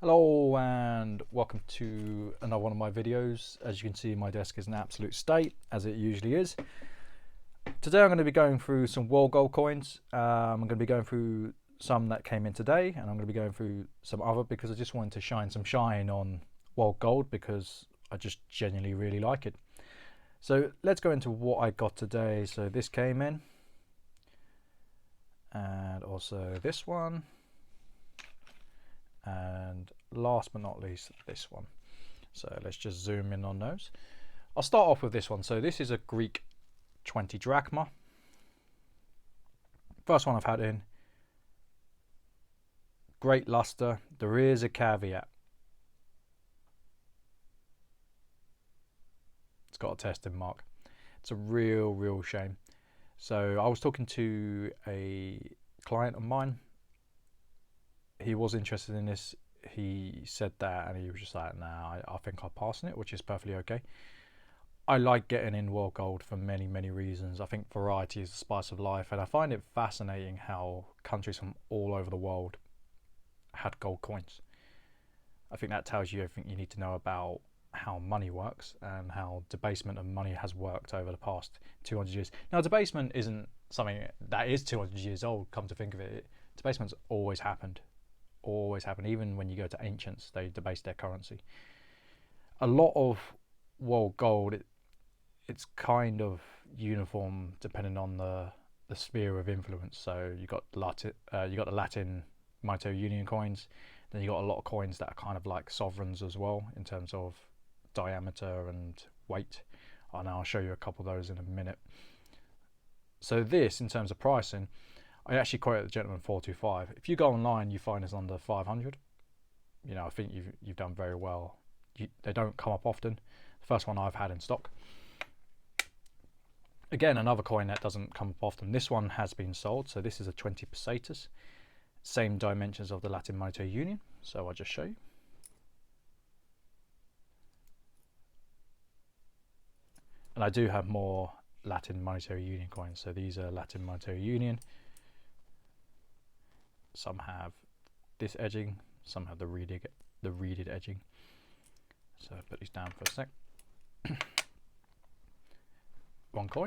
Hello and welcome to another one of my videos. As you can see, my desk is in absolute state, as it usually is. Today I'm going to be going through some world gold coins. I'm going to be going through some that came in today, and I'm going to be going through some other because I just wanted to shine some shine on world gold because I just genuinely really like it. So let's go into what I got today. So this came in, and also this one. And last but not least, this one. So let's just zoom in on those. I'll start off with this one. So this is a Greek 20 drachma. First one I've had in. Great luster. There is a caveat. It's got a testing mark. It's a real shame. So I was talking to a client of mine. He was interested in this. He said that and he was just like, nah, I think I'll pass on it, which is perfectly okay. I like getting in world gold for many reasons. I think variety is the spice of life, and I find it fascinating how countries from all over the world had gold coins. I think that tells you everything you need to know about how money works and how debasement of money has worked over the past 200 years. Now, debasement isn't something that is 200 years old, come to think of it. Debasement's always happened. Even when you go to ancients, they debased their currency. A lot of world gold, it's kind of uniform depending on the sphere of influence. So you got the Latin monetary union coins. Then you got a lot of coins that are kind of like sovereigns as well in terms of diameter and weight. And I'll show you a couple of those in a minute. So this, in terms of pricing, I actually quoted the gentleman 425. If you go online, you find it's under 500. You know, I think you've done very well. They don't come up often. The first one I've had in stock. Again, another coin that doesn't come up often. This one has been sold. So this is a 20 pesetas. Same dimensions of the Latin monetary union. So I'll just show you. And I do have more Latin monetary union coins. So these are Latin monetary union. Some have this edging, some have the reeded edging. So I'll put these down for a sec. One coin.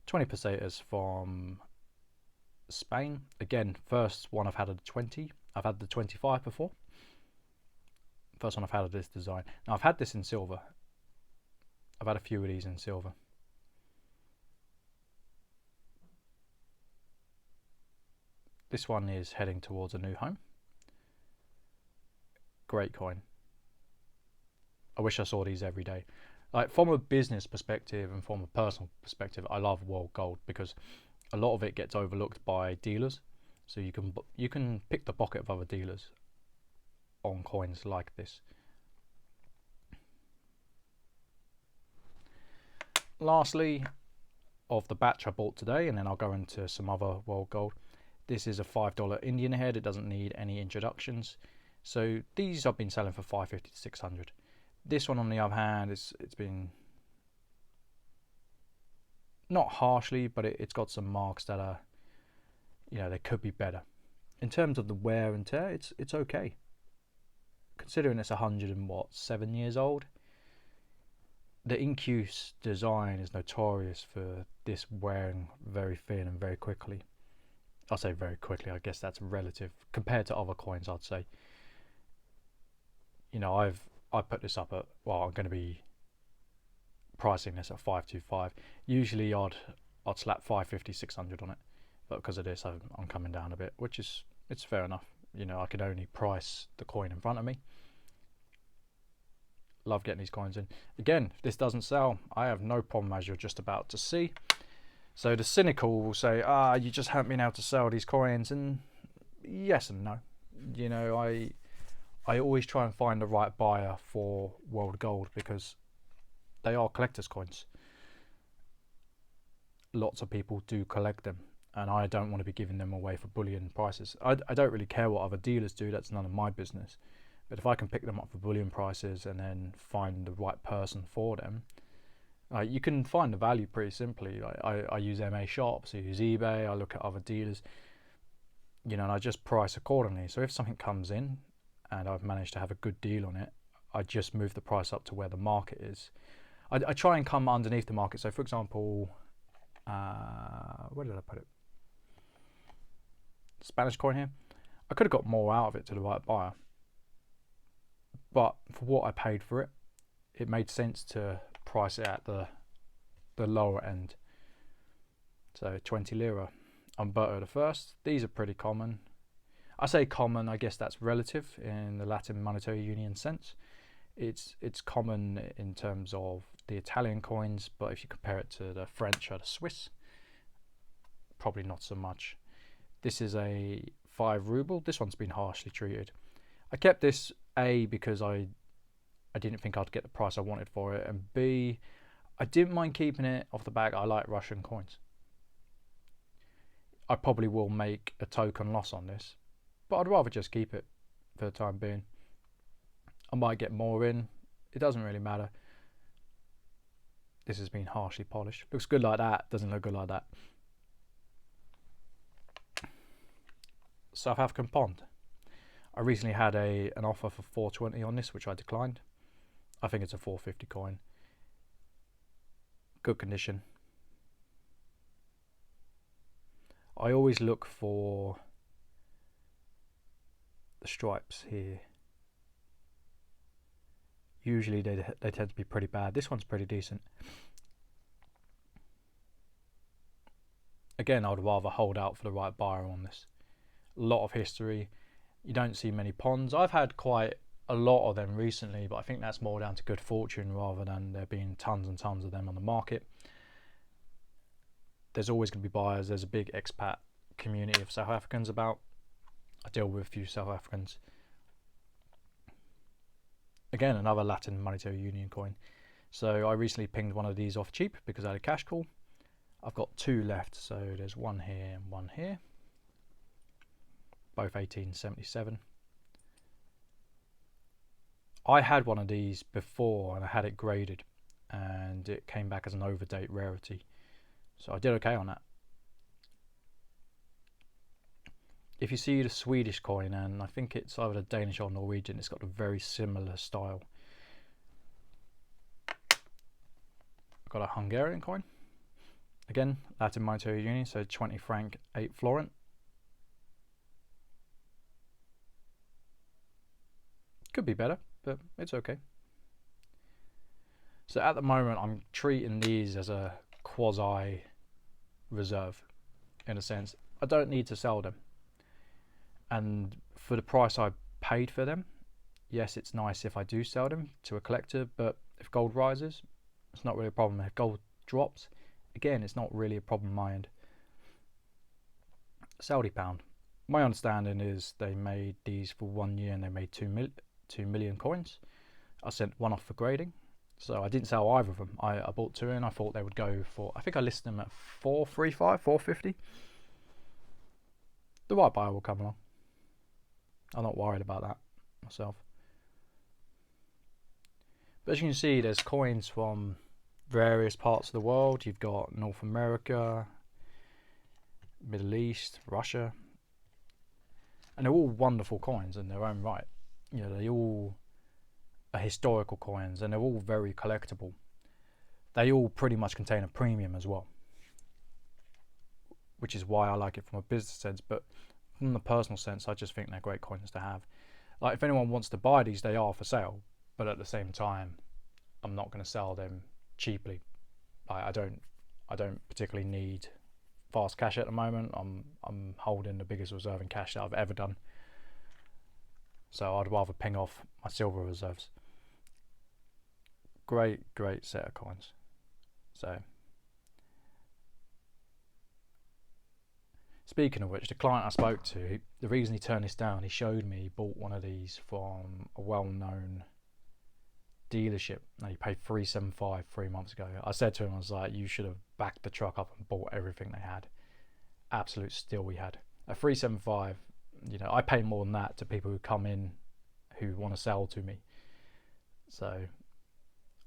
20 pesetas from Spain. Again, first one I've had a 20. I've had the 25 before. First one I've had of this design. Now I've had this in silver. I've had a few of these in silver. This one is heading towards a new home. Great coin. I wish I saw these every day. Like, from a business perspective and from a personal perspective, I love world gold because a lot of it gets overlooked by dealers. So you can pick the pocket of other dealers on coins like this. Lastly, of the batch I bought today, and then I'll go into some other world gold. This is a $5 Indian head. It doesn't need any introductions. So these I've been selling for $550 to $600. This one, on the other hand, it's been not harshly, but it's got some marks that are, you know, they could be better. In terms of the wear and tear, it's okay. Considering it's 107 years old. The Incuse design is notorious for this wearing very thin and very quickly. I'll say very quickly, I guess that's relative compared to other coins, I'd say. You know, I put this up at, well, I'm going to be pricing this at 525. Usually I'd slap 550, 600 on it, but because of this I'm coming down a bit, which is, it's fair enough. You know, I can only price the coin in front of me. Love getting these coins in. Again, if this doesn't sell, I have no problem, as you're just about to see. So the cynical will say, you just haven't been able to sell these coins, and yes and no. You know, I always try and find the right buyer for world gold because they are collector's coins. Lots of people do collect them, and I don't want to be giving them away for bullion prices. I don't really care what other dealers do, that's none of my business. But if I can pick them up for bullion prices and then find the right person for them, you can find the value pretty simply. I use MA shops, I use eBay, I look at other dealers. and I just price accordingly. So if something comes in and I've managed to have a good deal on it, I just move the price up to where the market is. I try and come underneath the market. So for example, where did I put it? Spanish coin here. I could have got more out of it to the right buyer, but for what I paid for it, it made sense to price it at the lower end. So 20 lira. Umberto the First. These are pretty common. I say common, I guess that's relative in the Latin monetary union sense. It's common in terms of the Italian coins, but if you compare it to the French or the Swiss, probably not so much. This is a 5 ruble. This one's been harshly treated. I kept this A because I didn't think I'd get the price I wanted for it, and B, I didn't mind keeping it off the back. I like Russian coins. I probably will make a token loss on this, but I'd rather just keep it for the time being. I might get more in. It doesn't really matter. This has been harshly polished. Looks good like that. Doesn't look good like that. South African pond. I recently had an offer for 420 on this, which I declined. I think it's a 450 coin. Good condition. I always look for the stripes here. Usually they tend to be pretty bad. This one's pretty decent. Again, I would rather hold out for the right buyer on this. A lot of history. You don't see many ponds. I've had quite a lot of them recently, but I think that's more down to good fortune rather than there being tons and tons of them on the market. There's always going to be buyers. There's a big expat community of South Africans about. I deal with a few South Africans. Again, another Latin monetary union coin. So I recently pinged one of these off cheap because I had a cash call. I've got 2 left, so there's one here and one here. Both 1877. I had one of these before and I had it graded and it came back as an overdate rarity. So I did okay on that. If you see the Swedish coin, and I think it's either the Danish or Norwegian, it's got a very similar style. I've got a Hungarian coin. Again, Latin monetary union, so 20 franc, 8 florent. Could be better, but it's okay. So at the moment, I'm treating these as a quasi reserve, in a sense. I don't need to sell them. And for the price I paid for them, yes, it's nice if I do sell them to a collector, but if gold rises, it's not really a problem. If gold drops, again, it's not really a problem on my end. Saudi pound. My understanding is they made these for 1 year and they made 2 million coins. I sent one off for grading, so I didn't sell either of them. I bought 2 in. I thought they would go for, I think I listed them at 435, 450. The right buyer will come along. I'm not worried about that myself. But as you can see, there's coins from various parts of the world. You've got North America, Middle East, Russia, and they're all wonderful coins in their own right. You know, they all are historical coins and they're all very collectible. They all pretty much contain a premium as well, which is why I like it from a business sense. But from the personal sense, I just think they're great coins to have. Like, if anyone wants to buy these, they are for sale, but at the same time, I'm not going to sell them cheaply. I don't particularly need fast cash at the moment. I'm holding the biggest reserve in cash that I've ever done, so I'd rather ping off my silver reserves. Great set of coins. So speaking of which, the client I spoke to, the reason he turned this down, he showed me he bought one of these from a well-known dealership and he paid 375 3 months ago. I said to him, I was like, you should have backed the truck up and bought everything they had. Absolute steal we had. At 375, you know, I pay more than that to people who come in who want to sell to me. So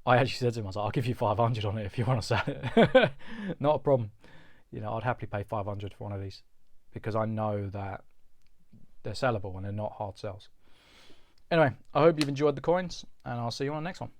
I actually said to him, I was like, I'll give you 500 on it if you want to sell it. Not a problem. You know, I'd happily pay 500 for one of these because I know that they're sellable and they're not hard sells. Anyway, I hope you've enjoyed the coins, and I'll see you on the next one.